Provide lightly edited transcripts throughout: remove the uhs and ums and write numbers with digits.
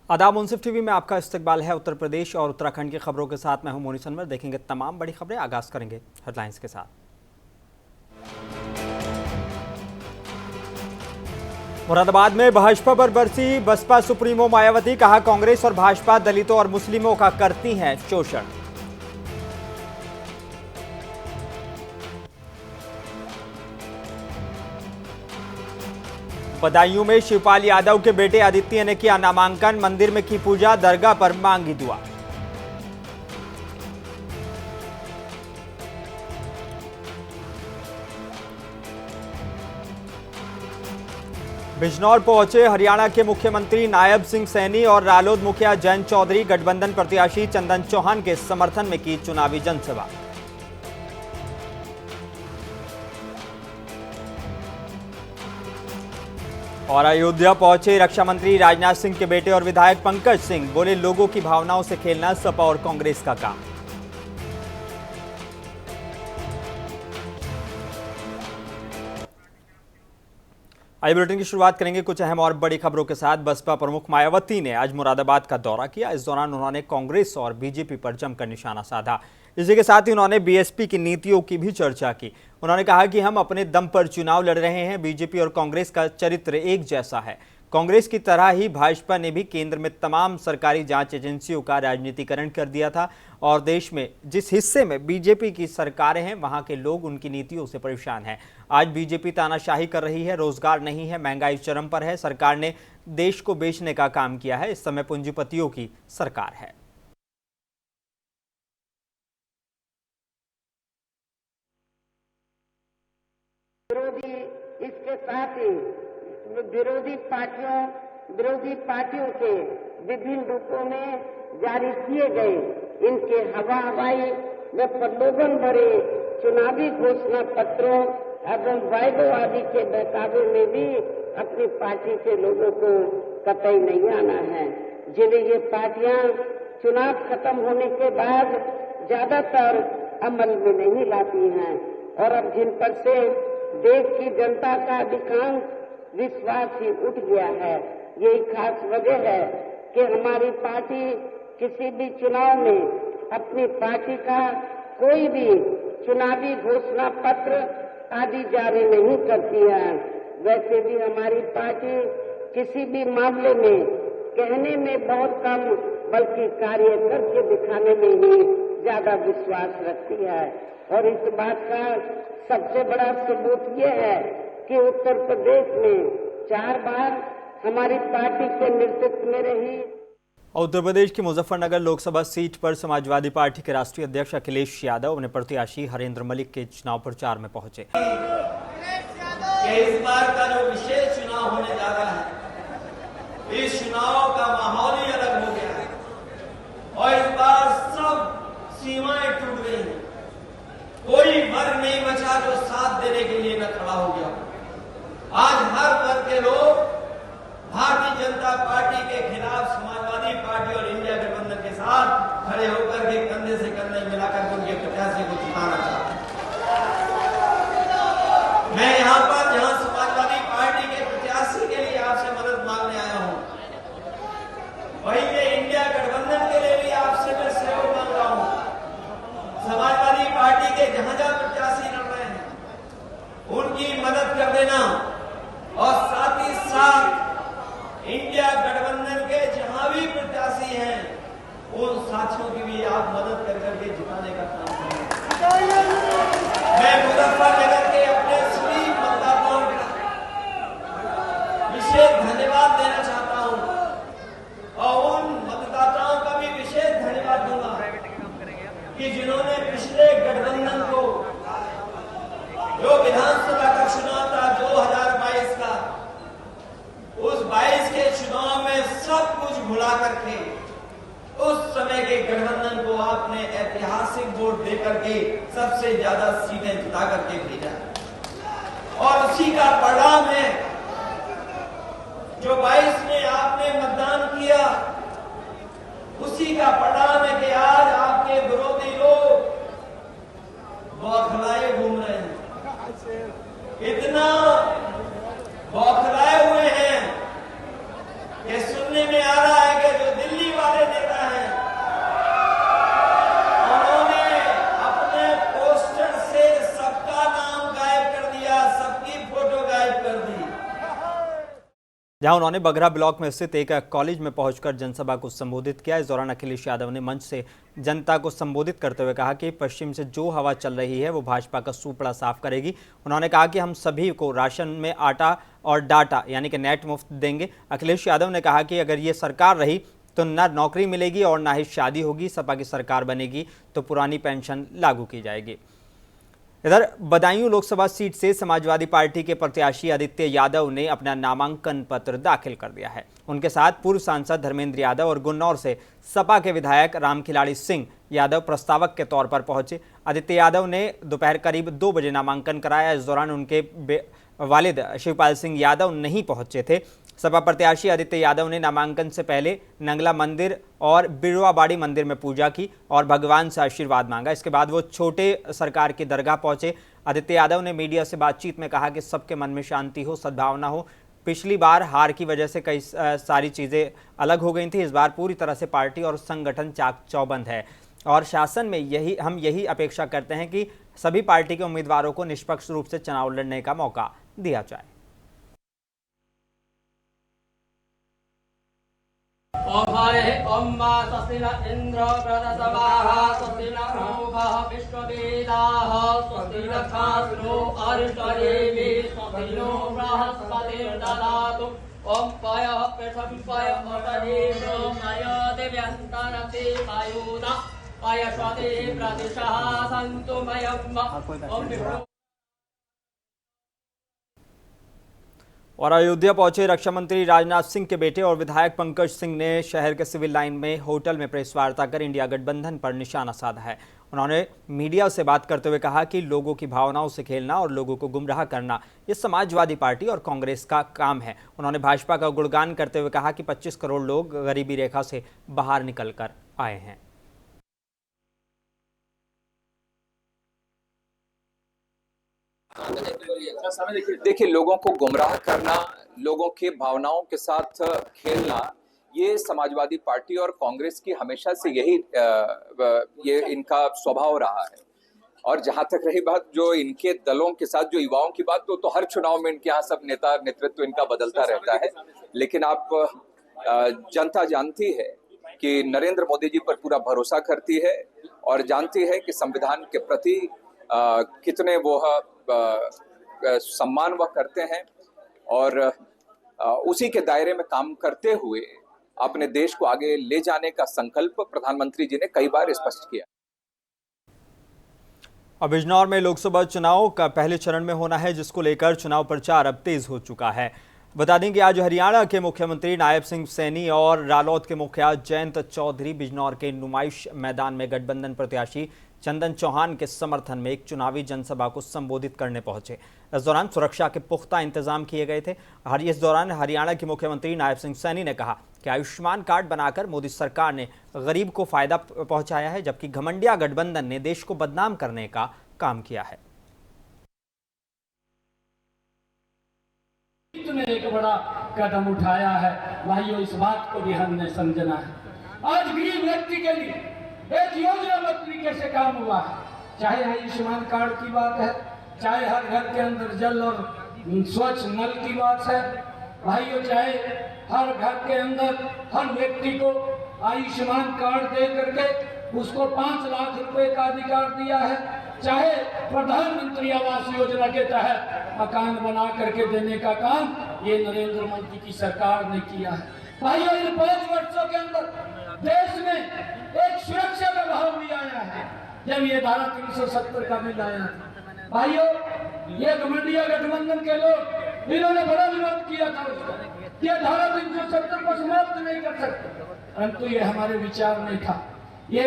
आदाब मुंसिफ टीवी में आपका इस्तकबाल है। उत्तर प्रदेश और उत्तराखंड की खबरों के साथ मैं हूं मोनी सनवर। देखेंगे तमाम बड़ी खबरें। आगाज करेंगे हेडलाइंस के साथ। मुरादाबाद में भाजपा पर बरसी बसपा सुप्रीमो मायावती। कहा, कांग्रेस और भाजपा दलितों और मुस्लिमों का करती हैं शोषण। बदायूं में शिवपाल यादव के बेटे आदित्य ने किया नामांकन। मंदिर में की पूजा, दरगाह पर मांगी दुआ। बिजनौर पहुंचे हरियाणा के मुख्यमंत्री नायब सिंह सैनी और रालोद मुखिया जयंत चौधरी। गठबंधन प्रत्याशी चंदन चौहान के समर्थन में की चुनावी जनसभा। और अयोध्या पहुंचे रक्षा मंत्री राजनाथ सिंह के बेटे और विधायक पंकज सिंह। बोले, लोगों की भावनाओं से खेलना सपा और कांग्रेस का काम। आइए बुलेटिन की शुरुआत करेंगे कुछ अहम और बड़ी खबरों के साथ। बसपा प्रमुख मायावती ने आज मुरादाबाद का दौरा किया। इस दौरान उन्होंने कांग्रेस और बीजेपी पर जमकर निशाना साधा। इसी के साथ ही उन्होंने बीएसपी की नीतियों की भी चर्चा की। उन्होंने कहा कि हम अपने दम पर चुनाव लड़ रहे हैं। बीजेपी और कांग्रेस का चरित्र एक जैसा है। कांग्रेस की तरह ही भाजपा ने भी केंद्र में तमाम सरकारी जांच एजेंसियों का राजनीतिकरण कर दिया था और देश में जिस हिस्से में बीजेपी की सरकारें हैं वहां के लोग उनकी नीतियों से परेशान हैं। आज बीजेपी तानाशाही कर रही है, रोजगार नहीं है, महंगाई चरम पर है। सरकार ने देश को बेचने का काम किया है। इस समय पूंजीपतियों की सरकार है। इसके साथ ही विरोधी पार्टियों के विभिन्न रूपों में जारी किए गए इनके हवाई व प्रलोभन भरे चुनावी घोषणा पत्रों एवं वायदों आदि के बहकावे में भी अपनी पार्टी के लोगों को कतई नहीं आना है, जिन्हें ये पार्टियां चुनाव खत्म होने के बाद ज्यादातर अमल में नहीं लाती हैं और अब जिन पर से देश की जनता का अधिकांश विश्वास ही उठ गया है। यही खास वजह है कि हमारी पार्टी किसी भी चुनाव में अपनी पार्टी का कोई भी चुनावी घोषणा पत्र आदि जारी नहीं करती है। वैसे भी हमारी पार्टी किसी भी मामले में कहने में बहुत कम बल्कि कार्य करके दिखाने में ही ज्यादा विश्वास रखती है और इस बात का सबसे बड़ा सबूत ये है कि उत्तर प्रदेश में 4 बार हमारी पार्टी के नेतृत्व में रही। उत्तर प्रदेश की मुजफ्फरनगर लोकसभा सीट पर समाजवादी पार्टी के राष्ट्रीय अध्यक्ष अखिलेश यादव अपने प्रत्याशी हरेंद्र मलिक के चुनाव प्रचार में पहुंचे। इस बार का जो विशेष चुनाव होने जा रहा है, इस चुनाव का माहौल ही अलग हो गया है और इस बार सब सीमाएं टूट गई हैं। कोई वर्ग नहीं बचा जो साथ देने के लिए न खड़ा हो गया। आज हर वर्ग के लोग भारतीय जनता पार्टी के खिलाफ समाजवादी पार्टी और इंडिया गठबंधन के साथ खड़े होकर के कंधे से कंधे मिलाकर उनके प्रत्याशी को जिताना चाहते हैं। मैं यहाँ पर जहाँ समाजवादी पार्टी के प्रत्याशी के लिए आपसे मदद मांगने आया हूँ, वहीं ये इंडिया गठबंधन के लिए भी आपसे मैं सहयोग मांग रहा हूँ। समाजवादी पार्टी के जहां जहां प्रत्याशी लड़ रहे हैं उनकी मदद कर देना और साथ ही साथ इंडिया गठबंधन के जहां भी प्रत्याशी हैं उन साथियों की भी आप मदद कर करके जिताने का काम करें। मैं मुजफ्फरनगर के अपने सभी मतदाताओं का विशेष धन्यवाद देना चाहता हूं और उन मतदाताओं का भी विशेष धन्यवाद दूंगा कि जिन्होंने पिछले गठबंधन को जो विधानसभा का चुनाव था 2022 का, उस 22 के चुनाव में सब कुछ भुला करके उस समय के गठबंधन को आपने ऐतिहासिक वोट देकर के सबसे ज्यादा सीटें जिता करके भेजा और उसी का परिणाम है जो 22 में आपने मतदान किया, उसी का परिणाम है कि आज आपके विरोधी लोग बौखलाए घूम रहे हैं। इतना बौखलाए हुए हैं कि सुनने में आ रहा है कि जो जहां उन्होंने बगरा ब्लॉक में स्थित एक कॉलेज में पहुंचकर जनसभा को संबोधित किया। इस दौरान अखिलेश यादव ने मंच से जनता को संबोधित करते हुए कहा कि पश्चिम से जो हवा चल रही है वो भाजपा का सूपड़ा साफ करेगी। उन्होंने कहा कि हम सभी को राशन में आटा और डाटा यानी कि नेट मुफ्त देंगे। अखिलेश यादव ने कहा कि अगर ये सरकार रही तो न नौकरी मिलेगी और ना ही शादी होगी। सपा की सरकार बनेगी तो पुरानी पेंशन लागू की जाएगी। इधर बदायूं लोकसभा सीट से समाजवादी पार्टी के प्रत्याशी आदित्य यादव ने अपना नामांकन पत्र दाखिल कर दिया है। उनके साथ पूर्व सांसद धर्मेंद्र यादव और गुन्नौर से सपा के विधायक रामखिलाड़ी सिंह यादव प्रस्तावक के तौर पर पहुंचे। आदित्य यादव ने दोपहर करीब 2 बजे नामांकन कराया। इस दौरान उनके वालिद शिवपाल सिंह यादव नहीं पहुंचे थे। सपा प्रत्याशी आदित्य यादव ने नामांकन से पहले नंगला मंदिर और बिड़वाबाड़ी मंदिर में पूजा की और भगवान से आशीर्वाद मांगा। इसके बाद वो छोटे सरकार की दरगाह पहुंचे। आदित्य यादव ने मीडिया से बातचीत में कहा कि सबके मन में शांति हो, सद्भावना हो। पिछली बार हार की वजह से कई सारी चीज़ें अलग हो गई थी। इस बार पूरी तरह से पार्टी और संगठन चाक चौबंद है और शासन में हम यही अपेक्षा करते हैं कि सभी पार्टी के उम्मीदवारों को निष्पक्ष रूप से चुनाव लड़ने का मौका दिया जाए। ओम मा स्वस्ति न इंद्र प्रदसवाः स्वस्ति न भूवः विश्ववेदाः स्वस्ति न क्षास्रो अर्षरेमि स्वस्ति नो बृहस्पतिर्ददातु ओम पयः पृथ्व्यः अपरेषु मय दिव्यन्तरते आयुधा पयश्वते प्रदिशः सन्तु मयम् ओम। और अयोध्या पहुंचे रक्षा मंत्री राजनाथ सिंह के बेटे और विधायक पंकज सिंह ने शहर के सिविल लाइन में होटल में प्रेस वार्ता कर इंडिया गठबंधन पर निशाना साधा है। उन्होंने मीडिया से बात करते हुए कहा कि लोगों की भावनाओं से खेलना और लोगों को गुमराह करना ये समाजवादी पार्टी और कांग्रेस का काम है। उन्होंने भाजपा का गुणगान करते हुए कहा कि 25 करोड़ लोग गरीबी रेखा से बाहर निकल कर आए हैं। देखिए, लोगों को गुमराह करना, लोगों की भावनाओं के साथ खेलना, ये समाजवादी पार्टी और कांग्रेस की हमेशा से ये इनका स्वभाव रहा है। और जहां तक रही बात जो इनके दलों के साथ जो युवाओं की बात, तो हर चुनाव में इनके यहाँ सब नेता नेतृत्व इनका बदलता रहता है। लेकिन आप जनता जानती है कि नरेंद्र मोदी जी पर पूरा भरोसा करती है और जानती है कि संविधान के प्रति कितने वो सम्मान वह करते हैं और उसी के दायरे में काम करते हुए अपने देश को आगे ले जाने का संकल्प प्रधानमंत्री जी ने कई बार स्पष्ट किया। अब बिजनौर में लोकसभा चुनाव का पहले चरण में होना है, जिसको लेकर चुनाव प्रचार अब तेज हो चुका है। बता दें कि आज हरियाणा के मुख्यमंत्री नायब सिंह सैनी और रालोद के मुखिया जयंत चौधरी बिजनौर के नुमाइश मैदान में गठबंधन प्रत्याशी चंदन चौहान के समर्थन में एक चुनावी जनसभा को संबोधित करने पहुंचे। इस दौरान सुरक्षा के पुख्ता इंतजाम किए गए थे। इस दौरान हरियाणा के मुख्यमंत्री नायब सिंह सैनी ने कहा कि आयुष्मान कार्ड बनाकर मोदी सरकार ने गरीब को फायदा पहुंचाया है, जबकि घमंडिया गठबंधन ने देश को बदनाम करने का काम किया है। ने एक बड़ा कदम उठाया है भाइयों, इस बात को भी हमने समझना है। आज गरीब व्यक्ति के लिए एक योजना तरीके से काम हुआ है, चाहे आयुष्मान कार्ड की बात है, चाहे हर घर के अंदर जल और स्वच्छ नल की बात है भाइयों, चाहे हर घर के अंदर हर व्यक्ति को आयुष्मान कार्ड दे करके उसको 5 लाख रुपए का अधिकार दिया है, चाहे प्रधानमंत्री आवास योजना के तहत मकान बना करके देने का काम ये नरेंद्र मोदी की सरकार ने किया है। भाइयों, इन 5 वर्षों के अंदर देश में एक सुरक्षा का भाव भी आया है। जब ये धारा 370 का बिल आया था भाइयों, ये घमंडिया गठबंधन के लोग इन्होंने बड़ा विरोध किया था उसका, ये धारा 370 को समाप्त नहीं कर सकते, परंतु ये हमारे विचार में था, ये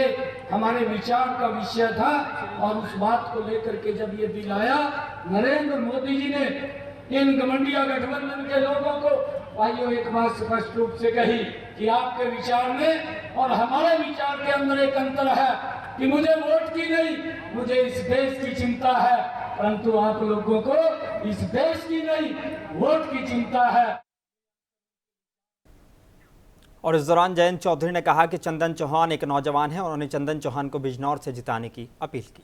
हमारे विचार का विषय था। और उस बात को लेकर के जब ये बिल आया, नरेंद्र मोदी जी ने इन घमंडिया गठबंधन के लोगों को भाइयों एक बात स्पष्ट रूप से कही कि आपके विचार में और हमारे विचार के अंदर एक अंतर है कि मुझे वोट की नहीं, मुझे इस देश की चिंता है, परंतु आप लोगों को इस देश की नहीं वोट की चिंता है। और इस दौरान जयंत चौधरी ने कहा कि चंदन चौहान एक नौजवान है। उन्होंने चंदन चौहान को बिजनौर से जिताने की अपील की।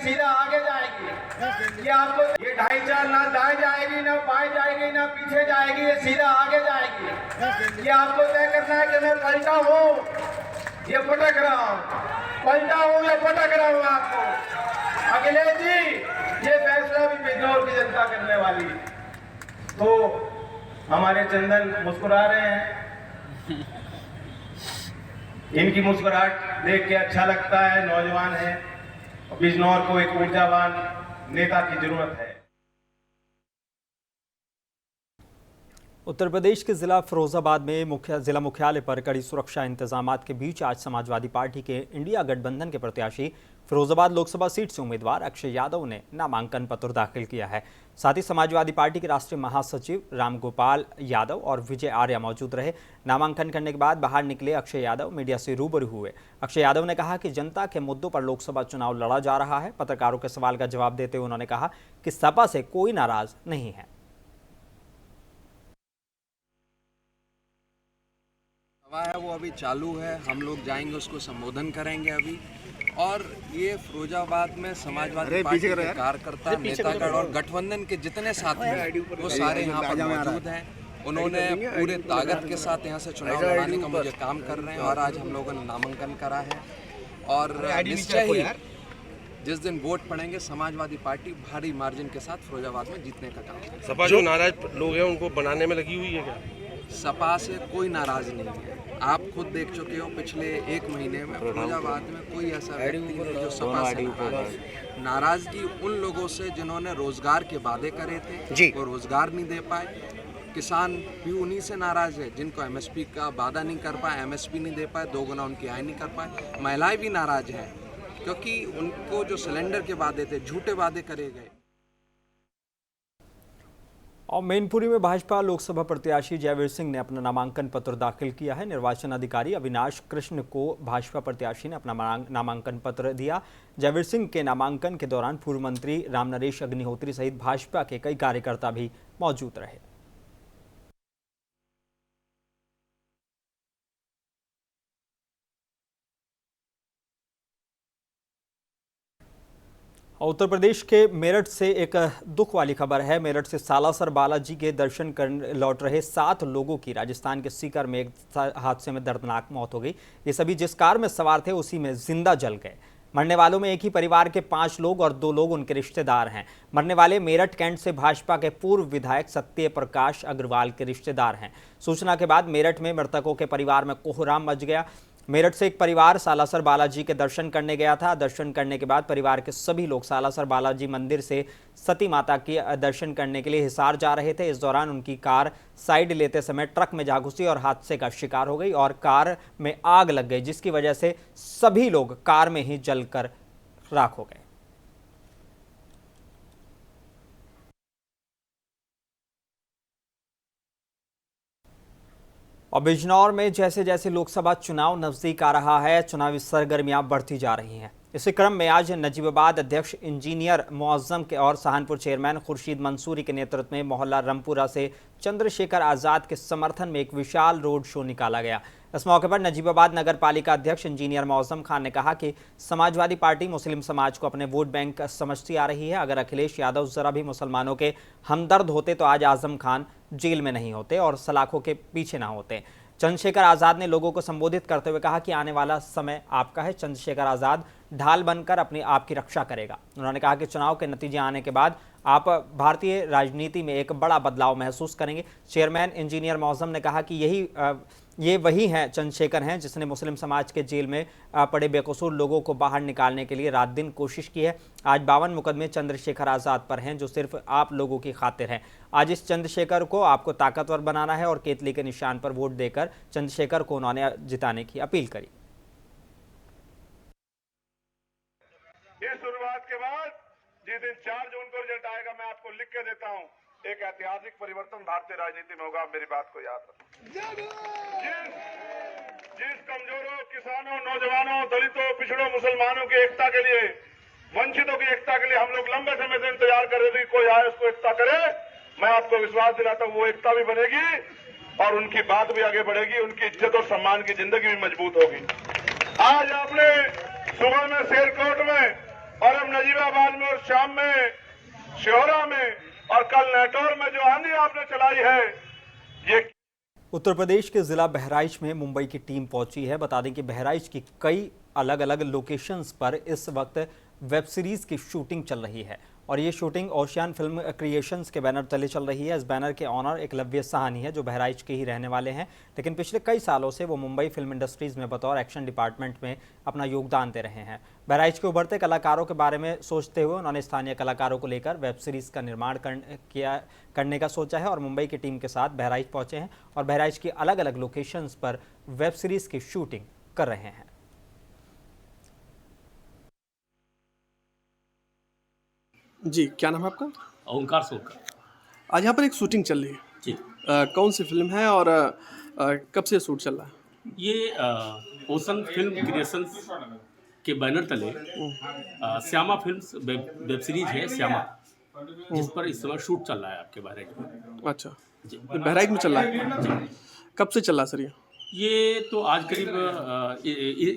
सीधा आगे जाएगी। ये आपको ये ढाई चाल ना दाएं जाएगी ना बाएं जाएगी ना पीछे जाएगी, ये सीधा आगे जाएगी। ये आपको तय करना है कि मैं पलटा हूँ ये पटक रहा हूँ, पलटा हूँ या पटक रहा हूँ आपको। अखिलेश जी ये फैसला भी बिजनौर की जनता करने वाली है। तो हमारे चंदन मुस्कुरा रहे हैं, इनकी मुस्कुराहट देख के अच्छा लगता है। नौजवान है, बिजनौर को एक ऊर्जावान नेता की जरूरत है। उत्तर प्रदेश के जिला फिरोजाबाद में जिला मुख्यालय पर कड़ी सुरक्षा इंतजामात के बीच आज समाजवादी पार्टी के इंडिया गठबंधन के प्रत्याशी फिरोजाबाद लोकसभा सीट से उम्मीदवार अक्षय यादव ने नामांकन पत्र दाखिल किया है। साथ ही समाजवादी पार्टी के राष्ट्रीय महासचिव रामगोपाल यादव और विजय आर्या मौजूद रहे। नामांकन करने के बाद बाहर निकले अक्षय यादव मीडिया से रूबरू हुए। अक्षय यादव ने कहा कि जनता के मुद्दों पर लोकसभा चुनाव लड़ा जा रहा है। पत्रकारों के सवाल का जवाब देते हुए उन्होंने कहा कि सपा से कोई नाराज नहीं है। सभा है वो अभी चालू है, हम लोग जाएंगे उसको संबोधन करेंगे अभी। और ये फिरोजाबाद में समाजवादी पार्टी के कार्यकर्ता, नेतागण और गठबंधन के जितने साथी हैं वो सारे यहाँ पर मौजूद हैं। उन्होंने पूरे ताकत के साथ यहाँ से चुनाव लड़ाने का मुझे काम कर रहे हैं और आज हम लोगों ने नामांकन करा है। और निश्चय ही जिस दिन वोट पड़ेंगे समाजवादी पार्टी भारी मार्जिन के साथ फिरोजाबाद में जीतने का काम है। सपा जो नाराज लोग हैं उनको बनाने में लगी हुई है क्या? सपा से कोई नाराज नहीं है। आप खुद देख चुके हो पिछले एक महीने में फिरोजाबाद में कोई ऐसा व्यक्ति नहीं जो सपा से नाराज है। नाराजगी उन लोगों से जिन्होंने रोजगार के वादे करे थे वो रोजगार नहीं दे पाए। किसान भी उन्हीं से नाराज है जिनको एमएसपी का वादा नहीं कर पाए, एमएसपी नहीं दे पाए, 2 गुना उनकी आय नहीं कर पाए। महिलाएं भी नाराज हैं क्योंकि उनको जो सिलेंडर के वादे थे झूठे वादे करे गए। और मैनपुरी में भाजपा लोकसभा प्रत्याशी जयवीर सिंह ने अपना नामांकन पत्र दाखिल किया है। निर्वाचन अधिकारी अविनाश कृष्ण को भाजपा प्रत्याशी ने अपना नामांकन पत्र दिया। जयवीर सिंह के नामांकन के दौरान पूर्व मंत्री रामनरेश अग्निहोत्री सहित भाजपा के कई कार्यकर्ता भी मौजूद रहे। उत्तर प्रदेश के मेरठ से एक दुख वाली खबर है। मेरठ से सालासर बालाजी के दर्शन करने लौट रहे 7 लोगों की राजस्थान के सीकर में एक हादसे में दर्दनाक मौत हो गई। ये सभी जिस कार में सवार थे उसी में जिंदा जल गए। मरने वालों में एक ही परिवार के 5 लोग और 2 लोग उनके रिश्तेदार हैं। मरने वाले मेरठ कैंट से भाजपा के पूर्व विधायक सत्य प्रकाश अग्रवाल के रिश्तेदार हैं। सूचना के बाद मेरठ में मृतकों के परिवार में कोहराम मच गया। मेरठ से एक परिवार सालासर बालाजी के दर्शन करने गया था। दर्शन करने के बाद परिवार के सभी लोग सालासर बालाजी मंदिर से सती माता की दर्शन करने के लिए हिसार जा रहे थे। इस दौरान उनकी कार साइड लेते समय ट्रक में जा घुसी और हादसे का शिकार हो गई और कार में आग लग गई, जिसकी वजह से सभी लोग कार में ही जलकर राख हो गए। और बिजनौर में जैसे जैसे लोकसभा चुनाव नजदीक आ रहा है, चुनावी सरगर्मियां बढ़ती जा रही हैं। इसी क्रम में आज नजीबाबाद अध्यक्ष इंजीनियर मुअज्जम के और सहारनपुर चेयरमैन खुर्शीद मंसूरी के नेतृत्व में मोहल्ला रमपुरा से चंद्रशेखर आजाद के समर्थन में एक विशाल रोड शो निकाला गया। इस मौके पर नजीबाबाद नगर पालिका अध्यक्ष इंजीनियर मुअज्जम खान ने कहा कि समाजवादी पार्टी मुस्लिम समाज को अपने वोट बैंक समझती आ रही है। अगर अखिलेश यादव जरा भी मुसलमानों के हमदर्द होते तो आज आजम खान जेल में नहीं होते और सलाखों के पीछे ना होते। चंद्रशेखर आजाद ने लोगों को संबोधित करते हुए कहा कि आने वाला समय आपका है। चंद्रशेखर आजाद ढाल बनकर अपनी आपकी रक्षा करेगा। उन्होंने कहा कि चुनाव के नतीजे आने के बाद आप भारतीय राजनीति में एक बड़ा बदलाव महसूस करेंगे। चेयरमैन इंजीनियर मुअज्जम ने कहा कि ये वही हैं चंद्रशेखर हैं जिसने मुस्लिम समाज के जेल में पड़े बेकसूर लोगों को बाहर निकालने के लिए रात दिन कोशिश की है। आज 52 मुकदमे चंद्रशेखर आजाद पर हैं जो सिर्फ आप लोगों की खातिर हैं। आज इस चंद्रशेखर को आपको ताकतवर बनाना है और केतली के निशान पर वोट देकर चंद्रशेखर को उन्होंने जिताने की अपील करी। इस शुरुआत के बाद जिस दिन 4 जून को रिजल्ट आएगा, मैं आपको लिख के देता हूं, एक ऐतिहासिक परिवर्तन भारतीय राजनीति में होगा। मेरी बात को याद रखो। जिस कमजोरों, किसानों, नौजवानों, दलितों, पिछड़ों, मुसलमानों की एकता के लिए, वंचितों की एकता के लिए हम लोग लंबे समय से इंतजार कर रहे थे कोई आए उसको एकता करे। मैं आपको विश्वास दिलाता हूं वो एकता भी बनेगी और उनकी बात भी आगे बढ़ेगी, उनकी इज्जत और सम्मान की जिंदगी भी मजबूत होगी। आज आपने सुबह में शेरकोट में और अब नजीबाबाद में और शाम में श्योरा में और कल नेटौर में जो आंधी आपने चलाई है, ये उत्तर प्रदेश के जिला बहराइच में मुंबई की टीम पहुंची है। बता दें कि बहराइच की कई अलग अलग लोकेशंस पर इस वक्त वेब सीरीज की शूटिंग चल रही है और ये शूटिंग ओशियन फिल्म क्रिएशंस के बैनर तले चल रही है। इस बैनर के ऑनर एकलव्य साहनी है जो बहराइच के ही रहने वाले हैं, लेकिन पिछले कई सालों से वो मुंबई फिल्म इंडस्ट्रीज में बतौर एक्शन डिपार्टमेंट में अपना योगदान दे रहे हैं। बहराइच के उभरते कलाकारों के बारे में सोचते हुए उन्होंने स्थानीय कलाकारों को लेकर वेब सीरीज का निर्माण करने का सोचा है और मुंबई की टीम के साथ बहराइच पहुंचे हैं और बहराइच की अलग अलग लोकेशंस पर वेब सीरीज की शूटिंग कर रहे हैं। जी, क्या नाम है आपका? ओंकार सोलकर। आज यहाँ पर एक शूटिंग चल रही है जी। कौन सी फिल्म है और कब से शूट चल रहा है? ये ओशन फिल्म क्रिएशंस के बैनर तले श्यामा फिल्म्स वेब सीरीज है श्यामा, जिस पर इस समय शूट चल रहा है आपके बहराइच में। अच्छा जी, बहराइच में चल रहा है। कब से चल रहा है सर ये तो आज करीब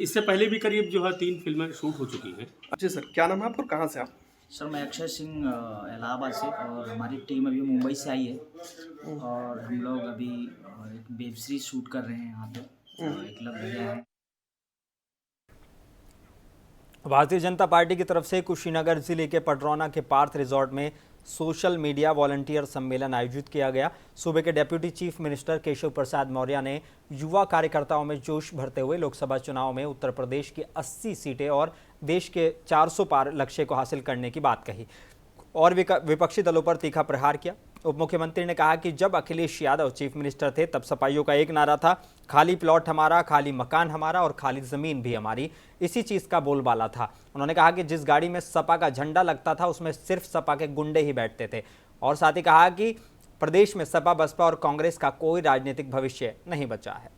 इससे पहले भी करीब जो है 3 फिल्में शूट हो चुकी हैं। अच्छा सर, क्या नाम है आपका, कहाँ से आप? सर मैं अक्षय सिंह इलाहाबाद से, और हमारी टीम अभी मुंबई से आई है और हम लोग अभी एक वेब सीरीज शूट कर रहे हैं यहाँ पे। एकलव्य भैया है। भारतीय जनता पार्टी की तरफ से कुशीनगर जिले के पडरौना के पार्थ रिजॉर्ट में सोशल मीडिया वॉलंटियर सम्मेलन आयोजित किया गया। सूबे के deputy chief minister Keshav Prasad Maurya ने युवा कार्यकर्ताओं में जोश भरते हुए लोकसभा चुनाव में उत्तर प्रदेश की 80 सीटें और देश के 400 पार लक्ष्य को हासिल करने की बात कही और विपक्षी दलों पर तीखा प्रहार किया। उप मुख्यमंत्री ने कहा कि जब अखिलेश यादव चीफ मिनिस्टर थे तब सपाइयों का एक नारा था, खाली प्लॉट हमारा, खाली मकान हमारा और खाली ज़मीन भी हमारी। इसी चीज़ का बोलबाला था। उन्होंने कहा कि जिस गाड़ी में सपा का झंडा लगता था उसमें सिर्फ सपा के गुंडे ही बैठते थे और साथ ही कहा कि प्रदेश में सपा, बसपा और कांग्रेस का कोई राजनीतिक भविष्य नहीं बचा है।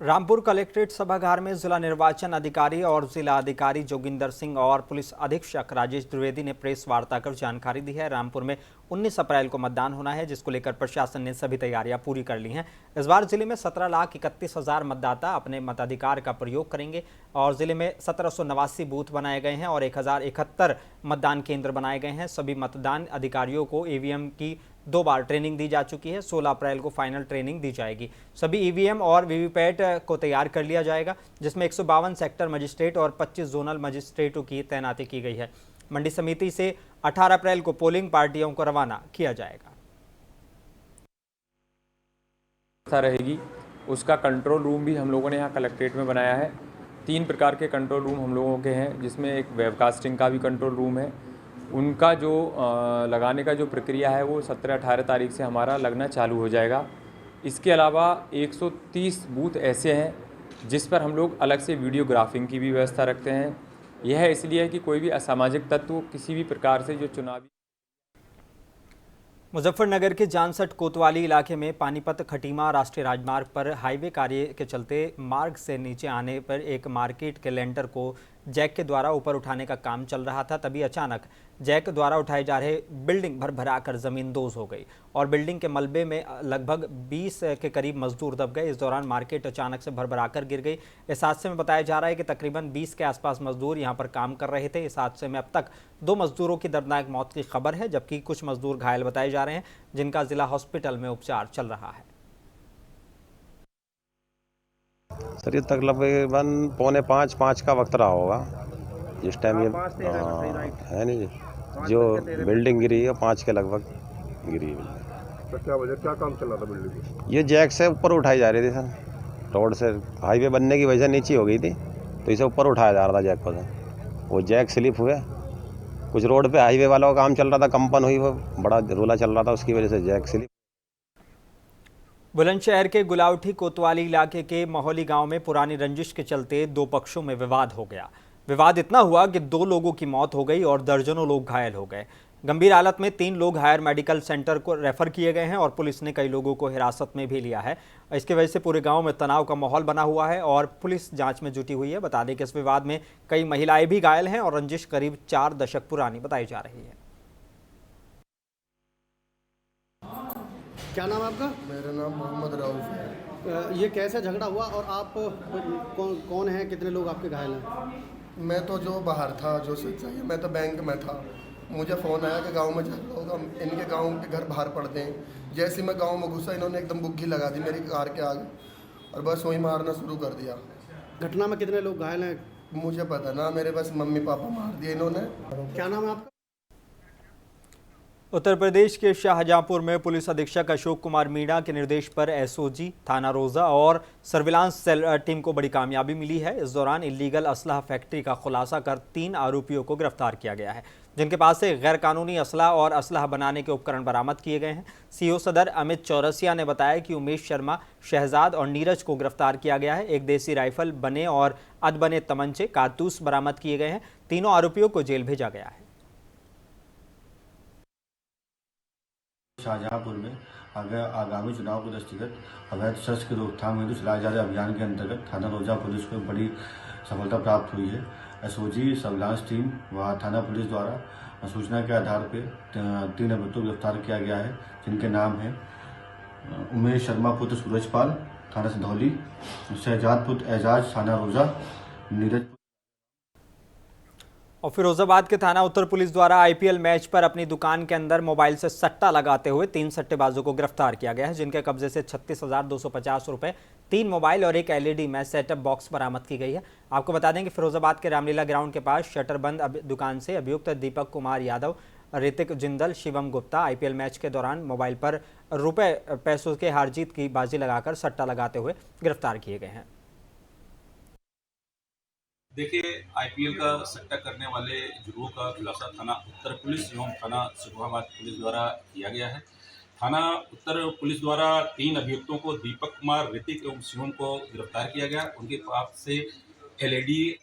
रामपुर कलेक्ट्रेट सभागार में जिला निर्वाचन अधिकारी और जिला अधिकारी जोगिंदर सिंह और पुलिस अधीक्षक राजेश द्विवेदी ने प्रेस वार्ता कर जानकारी दी है। रामपुर में 19 अप्रैल को मतदान होना है, जिसको लेकर प्रशासन ने सभी तैयारियां पूरी कर ली हैं। इस बार जिले में 17,31,000 मतदाता अपने मताधिकार का प्रयोग करेंगे और जिले में 1789 बूथ बनाए गए हैं और 1071 मतदान केंद्र बनाए गए हैं। सभी मतदान अधिकारियों को ईवीएम की 2 बार ट्रेनिंग दी जा चुकी है। 16 अप्रैल को फाइनल ट्रेनिंग दी जाएगी। सभी ईवीएम और वीवीपैट को तैयार कर लिया जाएगा, जिसमें 152 सेक्टर मजिस्ट्रेट और 25 जोनल मजिस्ट्रेटों की तैनाती की गई है। मंडी समिति से 18 अप्रैल को पोलिंग पार्टियों को रवाना किया जाएगा। रहेगी उसका कंट्रोल रूम भी हम लोगों ने यहाँ कलेक्ट्रेट में बनाया है। 3 प्रकार के कंट्रोल रूम हम लोगों के हैं, जिसमें एक वेबकास्टिंग का भी कंट्रोल रूम है। उनका जो लगाने का जो प्रक्रिया है वो 17-18 तारीख से हमारा लगना चालू हो जाएगा। इसके अलावा 130 बूथ ऐसे हैं जिस पर हम लोग अलग से वीडियोग्राफिंग की भी व्यवस्था रखते हैं। यह इसलिए है कि कोई भी असामाजिक तत्व किसी भी प्रकार से जो चुनावी। मुजफ्फरनगर के जानसठ कोतवाली इलाके में पानीपत खटीमा राष्ट्रीय राजमार्ग पर हाईवे कार्य के चलते मार्ग से नीचे आने पर एक मार्केट के लेंटर को जैक के द्वारा ऊपर उठाने का काम चल रहा था। तभी अचानक जैक द्वारा उठाए जा रहे बिल्डिंग भर कर जमींदोज हो गई और बिल्डिंग के मलबे में लगभग 20 के करीब मजदूर दब गए। इस दौरान मार्केट अचानक से भरभराकर गिर गई। इस हादसे में बताया जा रहा है कि तकरीबन 20 के आसपास मजदूर यहां पर काम कर रहे थे। इस हादसे में अब तक 2 मजदूरों की दर्दनाक मौत की खबर है, जबकि कुछ मजदूर घायल बताए जा रहे हैं, जिनका जिला हॉस्पिटल में उपचार चल रहा है। सर ये तकरीबन 4:45 का वक्त रहा होगा जिस टाइम ये है नहीं जो बिल्डिंग गिरी है 5 के लगभग गिरी है। तो क्या काम चल रहा था बिल्डिंग? ये जैक से ऊपर उठाई जा रही थी सर। रोड से हाईवे बनने की वजह से नीचे हो गई थी, तो इसे ऊपर उठाया जा रहा था जैक पर। वो जैक स्लिप हुए, कुछ रोड पे हाईवे वालों का काम चल रहा था, कंपन हुई, वो बड़ा रोला चल रहा था, उसकी वजह से जैक स्लिप। बुलंदशहर के गुलावठी कोतवाली इलाके के मोहली गांव में पुरानी रंजिश के चलते 2 पक्षों में विवाद हो गया। विवाद इतना हुआ कि 2 लोगों की मौत हो गई और दर्जनों लोग घायल हो गए। गंभीर हालत में 3 लोग हायर मेडिकल सेंटर को रेफर किए गए हैं और पुलिस ने कई लोगों को हिरासत में भी लिया है। इसकी वजह से पूरे गांव में तनाव का माहौल बना हुआ है और पुलिस जांच में जुटी हुई है। बता दें कि इस विवाद में कई महिलाएं भी घायल हैं और रंजिश करीब 4 दशक पुरानी बताई जा रही है। क्या नाम है आपका? मेरा नाम मोहम्मद राउफ है। ये कैसे झगड़ा हुआ और आप कौन हैं, कितने लोग आपके घायल हैं? मैं तो जो बाहर था, जो सच्चाई है, मैं तो बैंक में था। मुझे फ़ोन आया कि गांव में झगड़ा होगा, इनके गांव के घर बाहर पड़ते हैं। जैसे मैं गांव में घुसा, इन्होंने एकदम बुग्गी लगा दी मेरी कार के आगे और बस वही मारना शुरू कर दिया। घटना में कितने लोग घायल हैं? मुझे पता ना, मेरे बस मम्मी पापा मार दिए इन्होंने। क्या नाम है आपका? उत्तर प्रदेश के शाहजहांपुर में पुलिस अधीक्षक अशोक कुमार मीणा के निर्देश पर एसओजी, थाना रोजा और सर्विलांस सेल टीम को बड़ी कामयाबी मिली है। इस दौरान इलीगल असलहा फैक्ट्री का खुलासा कर 3 आरोपियों को गिरफ्तार किया गया है, जिनके पास से गैर कानूनी असलहा और असलहा बनाने के उपकरण बरामद किए गए हैं। सीओ सदर अमित चौरसिया ने बताया कि उमेश शर्मा, शहजाद और नीरज को गिरफ्तार किया गया है। एक देसी राइफल, बने और अधबने तमंचे, कारतूस बरामद किए गए हैं। तीनों आरोपियों को जेल भेजा गया है। शाहजहांपुर में आगामी चुनाव के दृष्टिगत अवैध शस्त्र की रोकथाम हेतु चलाए जा रहे अभियान के अंतर्गत थाना रोजा पुलिस को बड़ी सफलता प्राप्त हुई है। एसओजी, सर्विलांस टीम व थाना पुलिस द्वारा सूचना के आधार पर 3 अभियुक्तों को गिरफ्तार किया गया है, जिनके नाम हैं उमेश शर्मा पुत्र सूरजपाल, थाना सिंधौली; शहजाद पुत्र एजाज, थाना रोजा; नीरज। और फिरोजाबाद के थाना उत्तर पुलिस द्वारा आईपीएल मैच पर अपनी दुकान के अंदर मोबाइल से सट्टा लगाते हुए 3 सट्टेबाजों को गिरफ्तार किया गया है, जिनके कब्जे से 36,250 रुपए, 3 मोबाइल और एक एलईडी मैच सेटअप बॉक्स बरामद की गई है। आपको बता दें कि फिरोजाबाद के रामलीला ग्राउंड के पास शटरबंद दुकान से अभियुक्त दीपक कुमार यादव, ऋतिक जिंदल, शिवम गुप्ता आईपीएल मैच के दौरान मोबाइल पर पैसों के हार जीत की बाजी लगाकर सट्टा लगाते हुए गिरफ्तार किए गए हैं। देखिए, आईपीएल का सट्टा करने वाले गिरोह का खुलासा थाना उत्तर पुलिस एवं थाना सिकंदराबाद पुलिस द्वारा किया गया है। थाना उत्तर पुलिस द्वारा 3 अभियुक्तों को, दीपक कुमार, ऋतिक एवं शिवम को गिरफ्तार किया गया। उनके पास से एलईडी।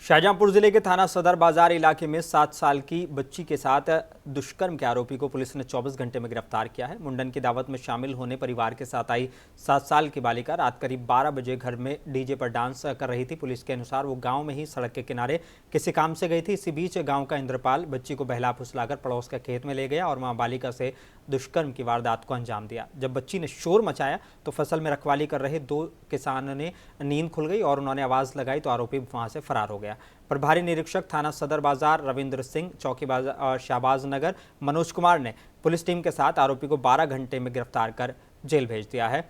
शाहजहांपुर जिले के थाना सदर बाजार इलाके में 7 साल की बच्ची के साथ दुष्कर्म के आरोपी को पुलिस ने 24 घंटे में गिरफ्तार किया है। मुंडन की दावत में शामिल होने परिवार के साथ आई 7 साल की बालिका रात करीब 12 बजे घर में डीजे पर डांस कर रही थी। पुलिस के अनुसार वो गांव में ही सड़क के किनारे किसी काम से गई थी। इसी बीच गांव का इंद्रपाल बच्ची को बहला फुसलाकर पड़ोस के खेत में ले गया और वहां बालिका से दुष्कर्म की वारदात को अंजाम दिया। जब बच्ची ने शोर मचाया तो फसल में रखवाली कर रहे 2 किसानों ने नींद खुल गई और उन्होंने आवाज़ लगाई तो आरोपी वहां से फरार हो गया। प्रभारी निरीक्षक थाना सदर बाजार रविंद्र सिंह, चौकी बाजार शाहबाज नगर मनोज कुमार ने पुलिस टीम के साथ आरोपी को 12 घंटे में गिरफ्तार कर जेल भेज दिया है।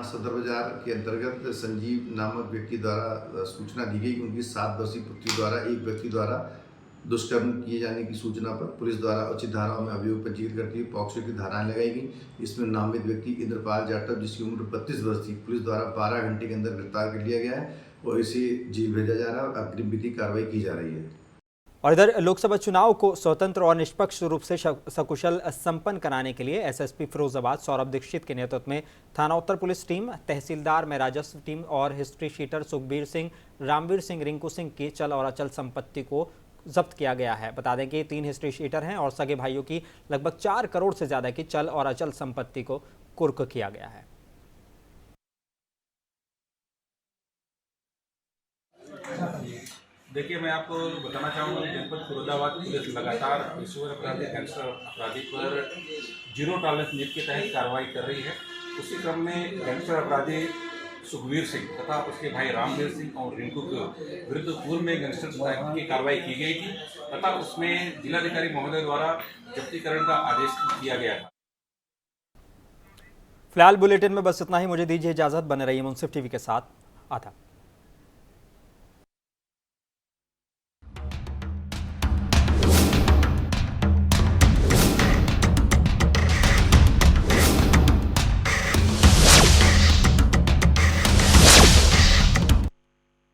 सदर बाजार के अंतर्गत संजीव नामक व्यक्ति द्वारा सूचना दी गई कि उनकी 7 वर्षीय पुत्री द्वारा एक व्यक्ति द्वारा दुष्कर्म किए जाने की सूचना पर पुलिस द्वारा उचित धाराओं में अभियोग पंजीकृत करती हुई पॉक्सो की धाराएं लगाई गई। इसमें नामित व्यक्ति इंद्रपाल जाटव, जिसकी उम्र 32 वर्ष थी, पुलिस द्वारा 12 घंटे के अंदर गिरफ्तार कर लिया गया है और इसे जेल भेजा जा रहा है और अग्रिम विधिक कार्रवाई की जा रही है। और इधर लोकसभा चुनाव को स्वतंत्र और निष्पक्ष रूप से सकुशल संपन्न कराने के लिए एसएसपी फिरोजाबाद सौरभ दीक्षित के नेतृत्व में थाना उत्तर पुलिस टीम, तहसीलदार में राजस्व टीम और हिस्ट्री शीटर सुखबीर सिंह, रामवीर सिंह, रिंकू सिंह की चल और अचल संपत्ति को जब्त किया गया है। बता दें कि 3 हिस्ट्री शीटर हैं और सगे भाइयों की लगभग 4 करोड़ से ज्यादा की चल और अचल संपत्ति को कुर्क किया गया है। देखिए, मैं आपको बताना चाहूँगा कि जनपद फिरोजाबाद पुलिस लगातार पेशेवर अपराधी, गैंगस्टर अपराधी पर जीरो टॉलरेंस नीति के तहत कार्रवाई कर रही है। उसी क्रम में गैंगस्टर अपराधी सुखबीर सिंह तथा उसके भाई रामवीर सिंह और रिंकू के विरुद्ध पूर्व में गैंगस्टर की कार्रवाई की गई थी तथा उसमें जिलाधिकारी महोदय द्वारा जब्तीकरण का आदेश दिया गया था। फिलहाल बुलेटिन में बस इतना ही। मुझे दीजिए इजाजत। बने रहिए मुंसिफ टीवी के साथ। आधा।